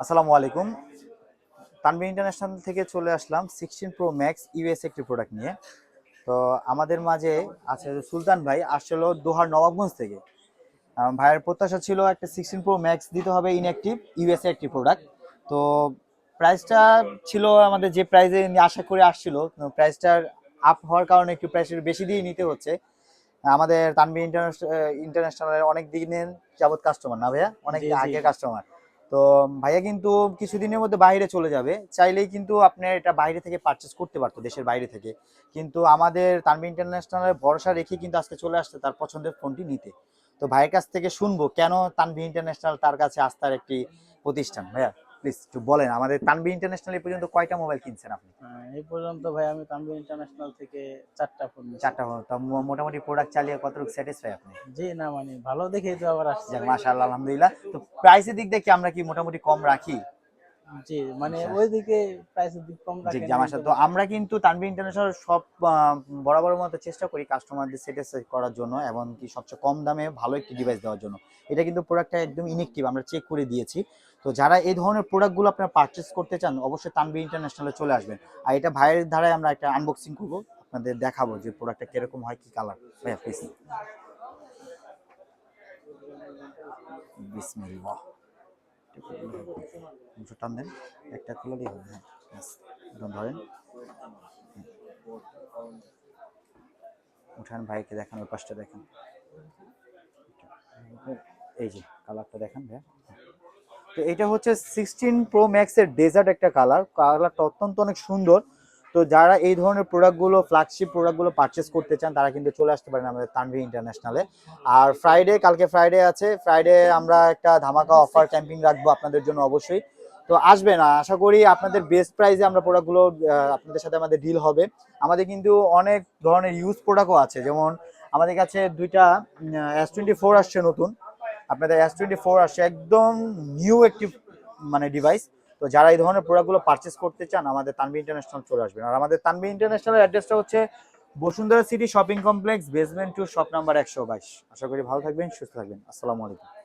আসসালামু আলাইকুম। তানভীর ইন্টারন্যাশনাল থেকে চলে আসলাম 16 প্রো ম্যাক্স ইউএস একটি প্রোডাক্ট নিয়ে। তো আমাদের মাঝে আছে সুলতান ভাই, আসলে দোহার নবাবগঞ্জ থেকে। ভাইয়ের প্রত্যাশা ছিল একটা 16 প্রো ম্যাক্স দিতে হবে, ইনঅ্যাক্টিভ ইউএসএ একটি প্রোডাক্ট। তো প্রাইসটা ছিল আমাদের যে প্রাইসে আশা করে আসছিল, প্রাইসটার আপ হওয়ার কারণে একটু প্রাইসের বেশি দিয়ে নিতে হচ্ছে। আমাদের তানভীর ইন্টারন্যাশনালের অনেক দিনের যাবত কাস্টমার না ভাইয়া, অনেক জি, জি। আগের কাস্টমার। তো ভাইয়া কিন্তু কিছুদিনের মধ্যে বাইরে চলে যাবে, চাইলেই কিন্তু আপনি এটা বাইরে থেকে পারচেস করতে পারতো, দেশের বাইরে থেকে। কিন্তু আমাদের তানভীর ইন্টারন্যাশনালের ভরসা রেখে কিন্তু আজকে চলে আসছে তার পছন্দের ফোনটি নিতে। তো ভাইয়ের কাছ থেকে শুনবো কেন তানভীর ইন্টারন্যাশনাল তার কাছে আস্থার একটি প্রতিষ্ঠান। ভাইয়া প্লিজ একটু বলেন, আমাদের তানভীর ইন্টারন্যাশনাল এই পর্যন্ত কয়টা মোবাইল কিনছেন আপনি? এই পর্যন্ত ভাই আমি তানভীর ইন্টারন্যাশনাল থেকে 4টা ফোন নিয়েছি। চারটা ফোন। তো মোটামুটি প্রোডাক্ট চালিয়ে কতটুকু স্যাটিসফাই আপনি? জি, না মানে ভালো দেখেই তো আবার আসছি। যাক মাশাআল্লাহ, আলহামদুলিল্লাহ। তো প্রাইসের দিক দিয়ে কি আমরা কি মোটামুটি কম রাখি? জি, মানে আচ্ছা। ওইদিকে প্রাইসের দিক কম জি রাখেন জামাশা, কিন্তু তো আমরা কিন্তু তানভীর ইন্টারন্যাশনাল সব বরাবরের মতো চেষ্টা করি কাস্টমারদের স্যাটিসফাই করার জন্য এবং কি সবচেয়ে কম দামে ভালো একটি ডিভাইস দেওয়ার জন্য। এটা কিন্তু প্রোডাক্টটা একদম ইনেকটিভ, আমরা চেক করে দিয়েছি। তো যারা এই ধরনের প্রোডাক্টগুলো আপনারা পারচেস করতে চান, অবশ্যই তানভীর ইন্টারন্যাশনালে চলে আসবেন। আর এটা ভাইয়ের ধারায় আমরা একটা আনবক্সিং করবো, আপনাদের দেখাবো যে প্রোডাক্টটা কিরকম হয়, কি কালার। ভাইয়া প্লিজ। বিসমিল্লাহ। টান দেন, একটা খুলে হবে। হ্যাঁ ব্যাস, এখন ধরেন, উঠান ভাইকে দেখান, ওই পাশটা দেখেন। এই যে কালারটা দেখেন ভাইয়া। তো এটা হচ্ছে 16 প্রো ম্যাক্স এর ডেজার্ট একটা কালারটা অত্যন্ত অনেক সুন্দর। তো যারা এই ধরনের প্রোডাক্টগুলো, ফ্ল্যাগশিপ প্রোডাক্টগুলো পারচেস করতে চান, তারা কিন্তু চলে আসতে পারেন আমাদের তানভীর ইন্টারন্যাশনালে। আর কালকে ফ্রাইডে আছে, ফ্রাইডে আমরা একটা ধামাকা অফার ক্যাম্পিং রাখবো আপনাদের জন্য অবশ্যই। তো আসবেন, আশা করি আপনাদের বেস্ট প্রাইসে আমরা প্রোডাক্টগুলো, আপনাদের সাথে আমাদের ডিল হবে। আমাদের কিন্তু অনেক ধরনের ইউজ প্রোডাক্টও আছে, যেমন আমাদের কাছে দুইটা S24 আসছে নতুন, আপনাদের S24 আসছে একদম নিউ একটি মানে ডিভাইস। তো যারা এই ধরনের প্রোডাক্টগুলো পারচেস করতে চান, আমাদের তানভীর ইন্টারন্যাশনাল চলে আসবেন। আর আমাদের তানভীর ইন্টারন্যাশনালের অ্যাড্রেসটা হচ্ছে Bashundhara city shopping complex, basement 2, shop number 122। আশা করি ভালো থাকবেন, সুস্থ থাকবেন। আসসালামু আলাইকুম।